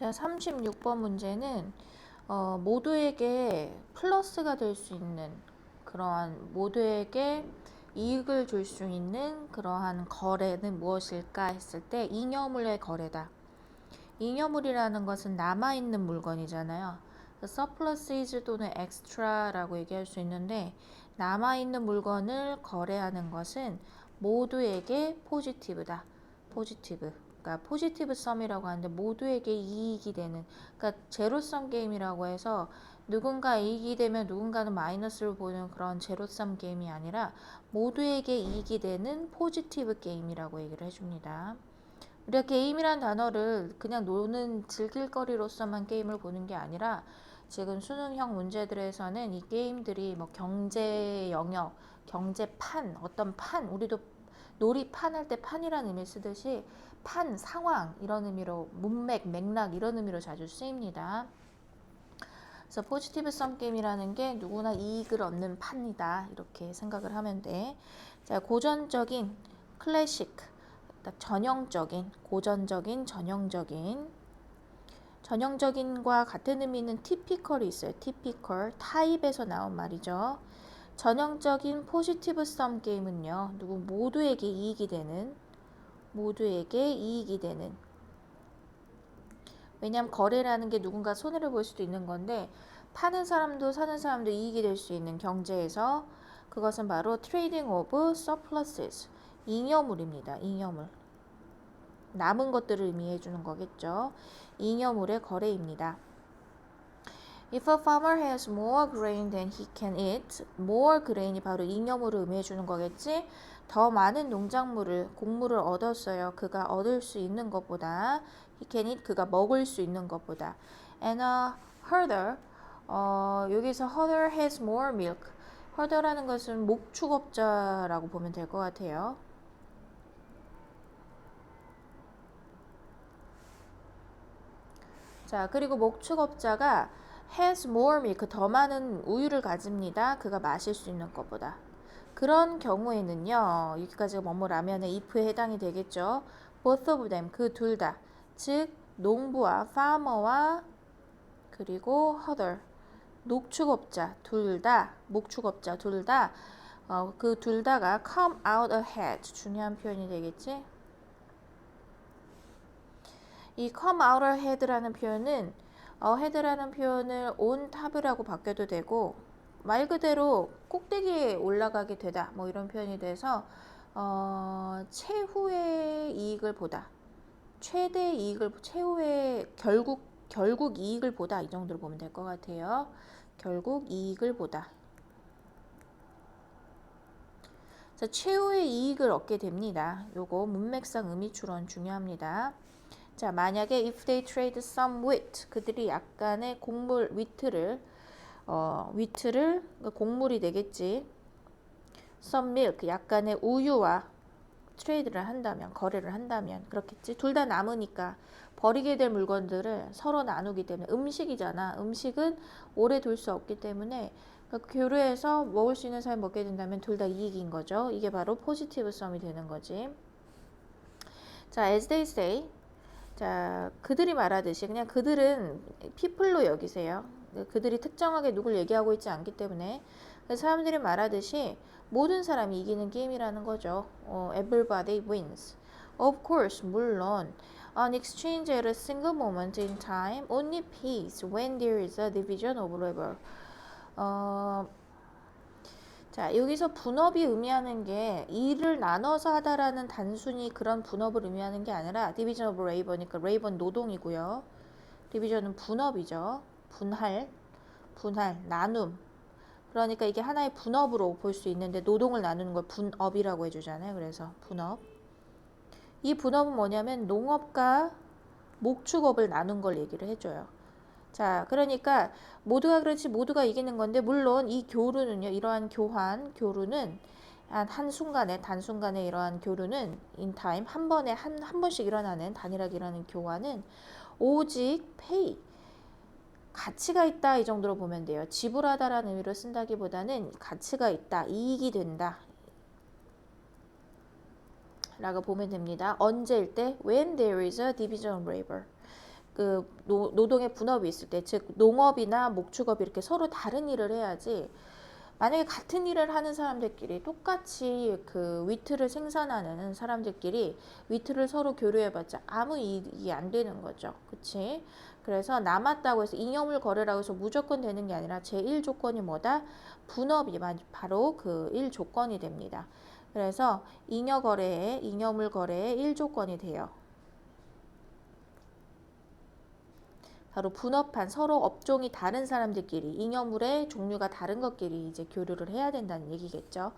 자, 36번 문제는 모두에게 플러스가 될 수 있는 그러한 모두에게 이익을 줄 수 있는 그러한 거래는 무엇일까 했을 때 잉여물의 거래다. 잉여물이라는 것은 남아있는 물건이잖아요. 서플러시즈 또는 엑스트라라고 얘기할 수 있는데 남아있는 물건을 거래하는 것은 모두에게 포지티브다. 포지티브. 그러니까 포지티브 썸이라고 하는데 모두에게 이익이 되는, 그러니까 제로섬 게임이라고 해서 누군가 이익이 되면 누군가는 마이너스를 보는 그런 제로섬 게임이 아니라 모두에게 이익이 되는 포지티브 게임이라고 얘기를 해줍니다. 우리가 게임이란 단어를 그냥 노는 즐길거리로서만 게임을 보는 게 아니라 지금 수능형 문제들에서는 이 게임들이 뭐 경제 영역, 경제판, 어떤 판, 우리도 놀이판 할 때 판이라는 의미 쓰듯이 판, 상황 이런 의미로 문맥, 맥락 이런 의미로 자주 쓰입니다. 그래서 포지티브 썸 게임이라는 게 누구나 이익을 얻는 판이다 이렇게 생각을 하면 돼. 자, 고전적인 클래식, 전형적인, 고전적인, 전형적인과 같은 의미는 typical이 있어요. typical, 타입에서 나온 말이죠. 전형적인 포지티브 썸 게임은요, 누구 모두에게 이익이 되는, 왜냐하면 거래라는 게 누군가 손해를 볼 수도 있는 건데 파는 사람도 사는 사람도 이익이 될 수 있는 경제에서 그것은 바로 trading of surpluses, 잉여물입니다. 잉여물. 남은 것들을 의미해 주는 거겠죠. 잉여물의 거래입니다. If a farmer has more grain than he can eat, more grain이 바로 잉여물을 의미해 주는 거겠지. 더 많은 농작물을, 곡물을 얻었어요. 그가 얻을 수 있는 것보다, he can eat, 그가 먹을 수 있는 것보다. And a herder, 여기서 herder has more milk. herder라는 것은 목축업자라고 보면 될 것 같아요. 자, 그리고 목축업자가 has more milk, 더 많은 우유를 가집니다. 그가 마실 수 있는 것보다. 그런 경우에는요, 여기까지가 뭐뭐라면의 if에 해당이 되겠죠. both of them, 그 둘 다. 즉, 농부와 farmer와 그리고 herder, 목축업자 둘 다, 목축업자 둘 다, 그 둘 다가 come out ahead, 중요한 표현이 되겠지. 이 come out ahead라는 표현은 ahead라는 표현을 on top이라고 바뀌어도 되고 말 그대로 꼭대기에 올라가게 되다 뭐 이런 표현이 돼서 최후의 이익을 보다, 최대 이익을, 최후의 결국 이익을 보다 이 정도로 보면 될 것 같아요. 결국 이익을 보다. 그래서 최후의 이익을 얻게 됩니다. 요거 문맥상 의미 추론 중요합니다. 자, 만약에 if they trade some wheat, 그들이 약간의 곡물 wheat를 곡물이 되겠지. some milk, 약간의 우유와 트레이드를 한다면, 거래를 한다면 그렇겠지. 둘 다 남으니까 버리게 될 물건들을 서로 나누기 때문에 음식이잖아. 음식은 오래 둘 수 없기 때문에 그러니까 교류해서 먹을 수 있는 사람이 먹게 된다면 둘 다 이익인 거죠. 이게 바로 포지티브 썸이 되는 거지. 자, as they say, 자, 그들이 말하듯이 그냥 그들은 people로 여기세요. 그들이 특정하게 누굴 얘기하고 있지 않기 때문에 사람들이 말하듯이 모든 사람이 이기는 게임이라는 거죠. Everybody wins. Of course, 물론 An exchange at a single moment in time only pays when there is a division of labor. 자, 여기서 분업이 의미하는 게 일을 나눠서 하다라는 단순히 그런 분업을 의미하는 게 아니라 division of labor니까 labor 노동이고요. 디비전은 분업이죠. 분할, 나눔. 그러니까 이게 하나의 분업으로 볼 수 있는데 노동을 나누는 걸 분업이라고 해주잖아요. 그래서 분업. 이 분업은 뭐냐면 농업과 목축업을 나눈 걸 얘기를 해줘요. 자, 그러니까 모두가 그렇지 모두가 이기는 건데 물론 이 교류는요. 이러한 교류는 한순간에 단순간에 이러한 교류는 in time 한 번에 한 번씩 일어나는 단일하게 일어나는 교환은 오직 pay 가치가 있다 이 정도로 보면 돼요. 지불하다라는 의미로 쓴다기보다는 가치가 있다, 이익이 된다 라고 보면 됩니다. 언제일 때? When there is a division of labor. 그 노동의 분업이 있을 때, 즉 농업이나 목축업 이렇게 서로 다른 일을 해야지, 만약에 같은 일을 하는 사람들끼리 똑같이 그 위트를 생산하는 사람들끼리 위트를 서로 교류해봤자 아무 이익이 안 되는 거죠. 그치? 그래서 남았다고 해서 잉여물 거래라고 해서 무조건 되는 게 아니라 제1 조건이 뭐다? 분업이 바로 그 1조건이 됩니다. 그래서 잉여물 거래의 1조건이 돼요. 바로 분업한 서로 업종이 다른 사람들끼리 잉여물의 종류가 다른 것끼리 이제 교류를 해야 된다는 얘기겠죠.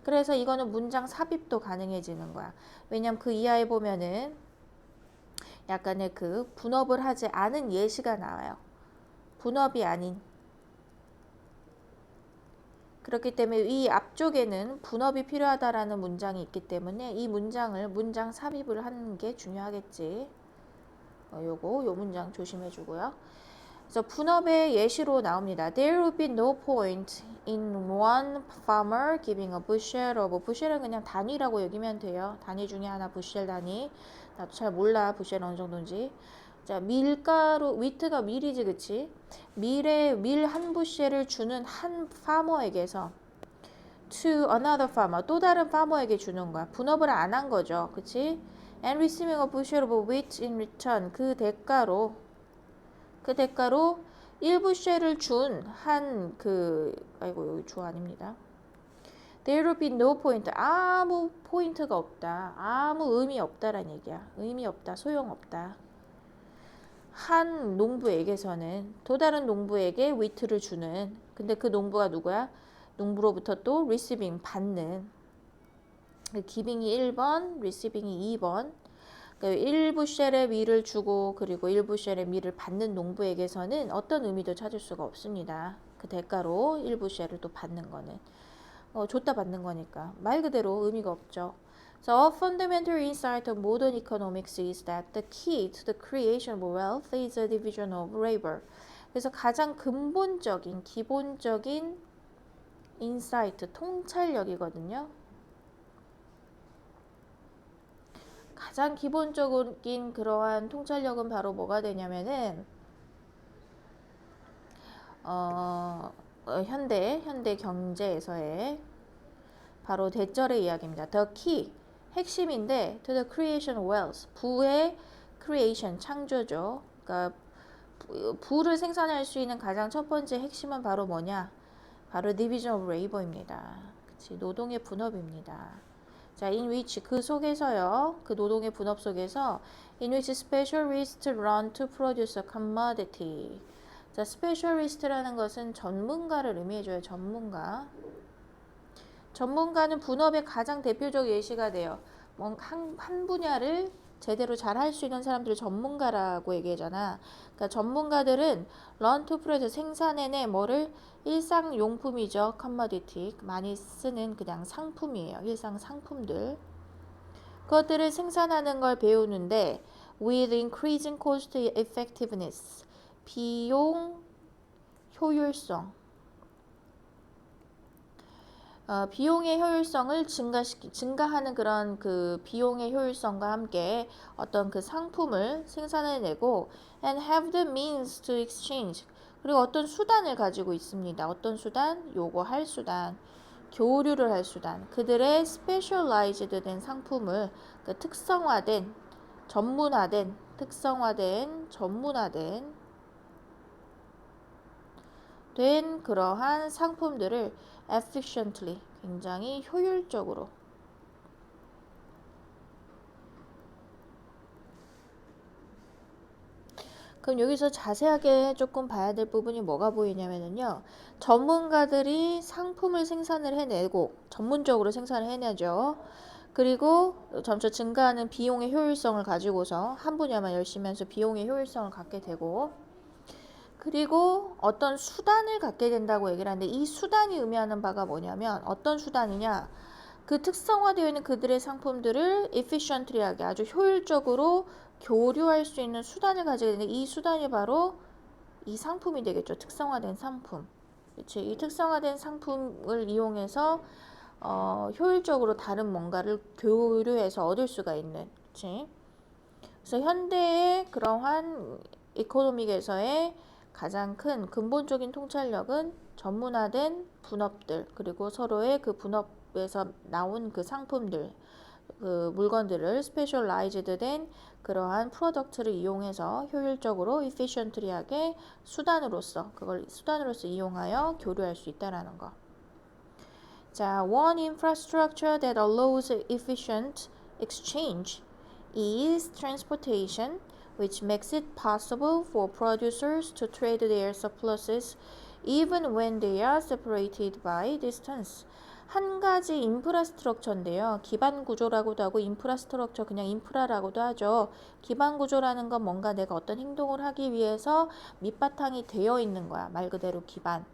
그래서 이거는 문장 삽입도 가능해지는 거야. 왜냐면 그 이하에 보면은 약간의 그 분업을 하지 않은 예시가 나와요. 분업이 아닌. 그렇기 때문에 이 앞쪽에는 분업이 필요하다라는 문장이 있기 때문에 이 문장을 문장 삽입을 하는 게 중요하겠지. 요 문장 조심해 주고요. 그래서 분업의 예시로 나옵니다. There would be no point in one farmer giving a bushel of, 부쉘은 그냥 단위라고 여기면 돼요. 단위 중에 하나 부쉘 단위. 나도 잘 몰라 부쉘 어느 정도인지. 자, 밀가루, 위트가 밀이지, 그치? 밀 한 부쉘을 주는 한 파머에게서 to another farmer, 또 다른 파머에게 주는 거야. 분업을 안 한 거죠, 그치? And receiving a bushel of wheat in return, 그 대가로 1부쉘을 준 한 아이고 여기 주 아닙니다. There will be no point, 아무 포인트가 없다, 아무 의미 없다라는 얘기야. 의미 없다, 소용없다. 한 농부에게서는 또 다른 농부에게 위트를 주는, 근데 그 농부가 누구야? 농부로부터 또 receiving, 받는. giving이 1번, receiving이 2번. 1부쉘의 밀을 주고 그리고 1부쉘의 밀을 받는 농부에게서는 어떤 의미도 찾을 수가 없습니다. 그 대가로 1부쉘을 또 받는 거는 줬다 받는 거니까 말 그대로 의미가 없죠. So a fundamental insight of modern economics is that the key to the creation of wealth is a division of labor. 그래서 가장 근본적인 기본적인 인사이트, 통찰력이거든요. 가장 기본적인 그러한 통찰력은 바로 뭐가 되냐면은 현대 경제에서의 바로 대절의 이야기입니다. The key, 핵심인데 to the creation of wealth, 부의 creation, 창조죠. 그러니까 부를 생산할 수 있는 가장 첫 번째 핵심은 바로 뭐냐? 바로 division of labor입니다. 그치? 노동의 분업입니다. 자, in which 그 속에서요, 그 노동의 분업 속에서 in which specialists run to produce a commodity. 자, specialist라는 것은 전문가를 의미해줘요. 전문가는 분업의 가장 대표적 예시가 돼요. 한 분야를 제대로 잘 할 수 있는 사람들을 전문가라고 얘기하잖아. 그러니까 전문가들은 run to produce, 생산해내 뭐를? 일상용품이죠. commodity, 많이 쓰는 그냥 상품이에요. 일상 상품들. 그것들을 생산하는 걸 배우는데 with increasing cost effectiveness, 비용 효율성, 비용의 효율성을 증가하는 그런 그 비용의 효율성과 함께 어떤 그 상품을 생산해내고 and have the means to exchange, 그리고 어떤 수단을 가지고 있습니다. 어떤 수단? 요거 할 수단, 교류를 할 수단. 그들의 specialized 된 상품을 그 특성화된 그러한 상품들을 efficiently, 굉장히 효율적으로. 그럼 여기서 자세하게 조금 봐야 될 부분이 뭐가 보이냐면요. 전문가들이 상품을 생산을 해내고, 전문적으로 생산을 해내죠. 그리고 점차 증가하는 비용의 효율성을 가지고서 한 분야만 열심히 해서 비용의 효율성을 갖게 되고, 그리고 어떤 수단을 갖게 된다고 얘기를 하는데, 이 수단이 의미하는 바가 뭐냐면 어떤 수단이냐, 그 특성화되어 있는 그들의 상품들을 efficiently하게, 아주 효율적으로 교류할 수 있는 수단을 가지게 되는데, 이 수단이 바로 이 상품이 되겠죠. 특성화된 상품. 그치? 이 특성화된 상품을 이용해서 효율적으로 다른 뭔가를 교류해서 얻을 수가 있는. 그치? 그래서 현대의 그러한 이코노믹에서의 가장 큰 근본적인 통찰력은 전문화된 분업들 그리고 서로의 그 분업에서 나온 그 상품들 그 물건들을 스페셜라이즈드 된 그러한 프로덕트를 이용해서 효율적으로 efficiently하게 그걸 수단으로서 이용하여 교류할 수 있다라는 거. 자, one infrastructure that allows efficient exchange is transportation, which makes it possible for producers to trade their surpluses even when they are separated by distance. 한 가지 인프라스트럭처인데요. 기반 구조라고도 하고 인프라스트럭처 그냥 인프라라고도 하죠. 기반 구조라는 건 뭔가 내가 어떤 행동을 하기 위해서 밑바탕이 되어 있는 거야. 말 그대로 기반.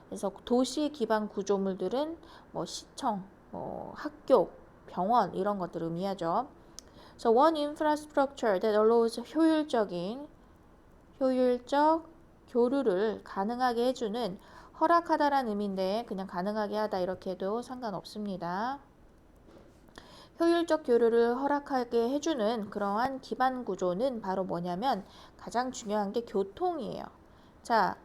그래서 도시 기반 구조물들은 뭐 시청, 뭐 학교, 병원 이런 것들을 의미하죠. So one infrastructure that allows 효율적 교류를 가능하게 해주는 허락하다라는 의미인데 그냥 가능하게 하다 이렇게 해도 상관없습니다. 효율적 교류를 허락하게 해주는 그러한 기반 구조는 바로 뭐냐면 가장 중요한 게 교통이에요. 자,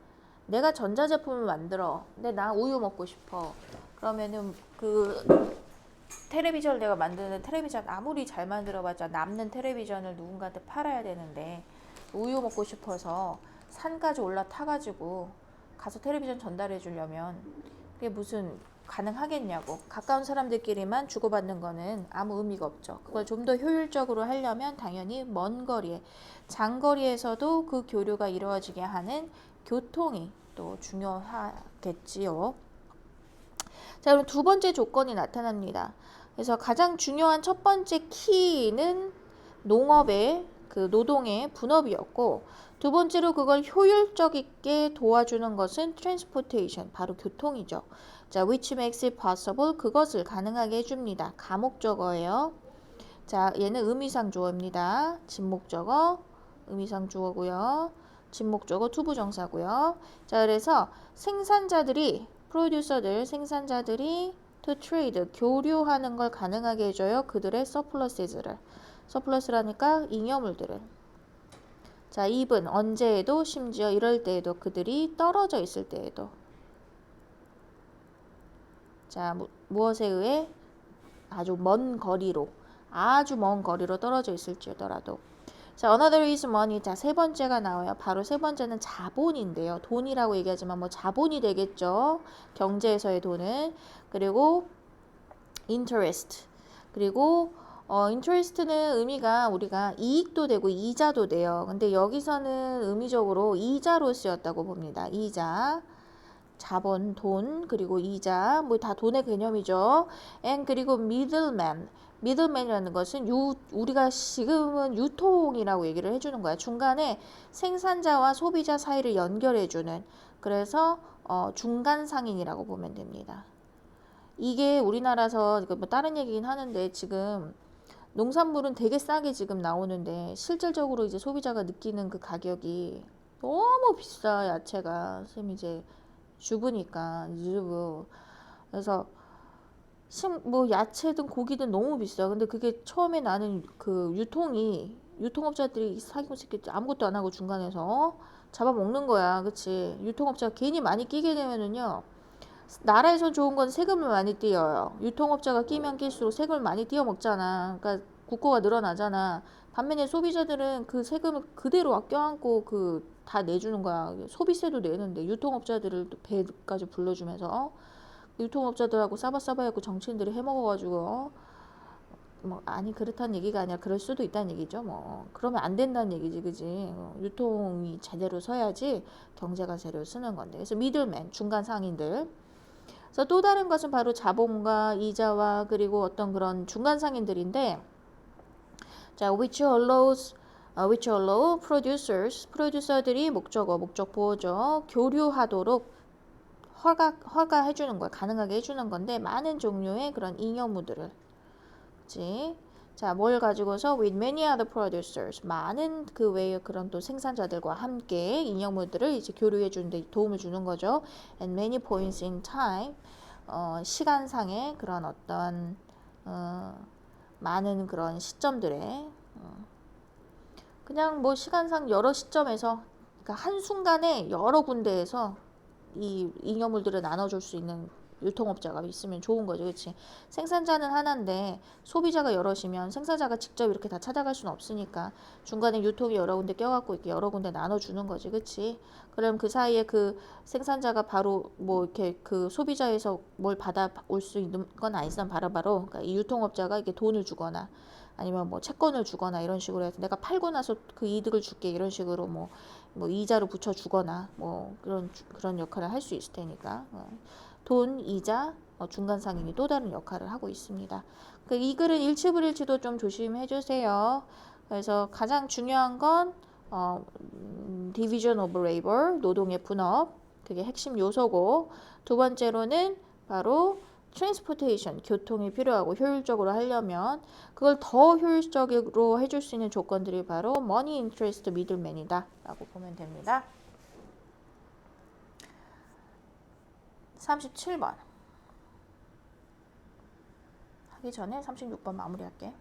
내가 전자제품을 만들어. 근데 나 우유 먹고 싶어. 그러면은 그 텔레비전을 내가 만드는 텔레비전 아무리 잘 만들어봤자 남는 텔레비전을 누군가한테 팔아야 되는데 우유 먹고 싶어서 산까지 올라타가지고 가서 텔레비전 전달해 주려면 그게 무슨 가능하겠냐고. 가까운 사람들끼리만 주고받는 거는 아무 의미가 없죠. 그걸 좀 더 효율적으로 하려면 당연히 먼 거리에 장거리에서도 그 교류가 이루어지게 하는 교통이 또 중요하겠지요. 자, 그럼 두 번째 조건이 나타납니다. 그래서 가장 중요한 첫 번째 키는 농업의 그 노동의 분업이었고 두 번째로 그걸 효율적이게 도와주는 것은 transportation, 바로 교통이죠. 자, which makes it possible, 그것을 가능하게 해줍니다. 가목적어예요. 자, 얘는 의미상 주어입니다. 진목적어, 의미상 주어고요. 진목적어 투부정사고요. 자, 그래서 생산자들이 to trade, 교류하는 걸 가능하게 해줘요. 그들의 서플러스라니까 잉여물들을. 자, even 언제에도 심지어 이럴 때에도 그들이 떨어져 있을 때에도. 자, 무엇에 의해? 아주 먼 거리로 떨어져 있을지라도. 자, another is money. 자, 세 번째가 나와요. 바로 세 번째는 자본인데요. 돈이라고 얘기하지만 뭐 자본이 되겠죠. 경제에서의 돈은. 그리고 interest. 그리고 interest는 의미가 우리가 이익도 되고 이자도 돼요. 근데 여기서는 의미적으로 이자로 쓰였다고 봅니다. 이자, 자본, 돈, 그리고 이자, 뭐 다 돈의 개념이죠. and 그리고 middleman이라는 것은 우리가 지금은 유통이라고 얘기를 해주는 거야. 중간에 생산자와 소비자 사이를 연결해주는. 그래서 중간 상인이라고 보면 됩니다. 이게 우리나라에서 뭐 다른 얘기긴 하는데 지금 농산물은 되게 싸게 지금 나오는데 실질적으로 이제 소비자가 느끼는 그 가격이 너무 비싸. 야채가 쌤 이제 주부니까 주부. 그래서 뭐 야채든 고기든 너무 비싸. 근데 그게 처음에 나는 그 유통업자들이 사기꾼 새끼 아무것도 안 하고 중간에서 잡아먹는 거야. 그치? 유통업자가 괜히 많이 끼게 되면은요. 나라에서 좋은 건 세금을 많이 띄어요. 유통업자가 끼면 낄수록 세금을 많이 띄어 먹잖아. 그러니까 국고가 늘어나잖아. 반면에 소비자들은 그 세금을 그대로 껴안고 다 내주는 거야. 소비세도 내는데 유통업자들을 또 배까지 불러주면서 유통업자들하고 싸바싸바하고 정치인들이 해먹어가지고 뭐 아니 그렇다는 얘기가 아니라 그럴 수도 있다는 얘기죠. 뭐 그러면 안 된다는 얘기지, 그지? 유통이 제대로 서야지 경제가 제대로 쓰는 건데. 그래서 미들맨 중간 상인들. 그래서 또 다른 것은 바로 자본과 이자와 그리고 어떤 그런 중간 상인들인데, 자, which allow 프로듀서들이 목적보호죠. 교류하도록 허가해 주는 거야. 가능하게 해주는 건데 많은 종류의 그런 잉여물들을, 그치? 자, 뭘 가지고서 with many other producers, 많은 그 외의 그런 또 생산자들과 함께 잉여물들을 이제 교류해 주는데 도움을 주는 거죠. And many points in time, 시간상의 그런 어떤 많은 그런 시점들에 그냥 뭐 시간상 여러 시점에서 그러니까 한순간에 여러 군데에서 이 잉여물들을 나눠줄 수 있는 유통업자가 있으면 좋은 거죠. 그렇지? 생산자는 하나인데 소비자가 여럿이면 생산자가 직접 이렇게 다 찾아갈 수는 없으니까 중간에 유통이 여러 군데 껴갖고 이렇게 여러 군데 나눠주는 거지. 그렇지? 그럼 그 사이에 그 생산자가 바로 뭐 이렇게 그 소비자에서 뭘 받아올 수 있는 건 아니지만 바로바로 그러니까 이 유통업자가 이렇게 돈을 주거나 아니면 뭐 채권을 주거나 이런 식으로 해서 내가 팔고 나서 그 이득을 줄게 이런 식으로 뭐 이자로 붙여 주거나 뭐 그런 역할을 할 수 있을 테니까 돈, 이자, 중간 상인이 또 다른 역할을 하고 있습니다. 이 글은 일치불일치도 좀 조심해 주세요. 그래서 가장 중요한 건 division of labor, 노동의 분업, 그게 핵심 요소고 두 번째로는 바로 transportation, 교통이 필요하고 효율적으로 하려면 그걸 더 효율적으로 해줄 수 있는 조건들이 바로 money interest middleman이다 라고 보면 됩니다. 37번 하기 전에 36번 마무리할게.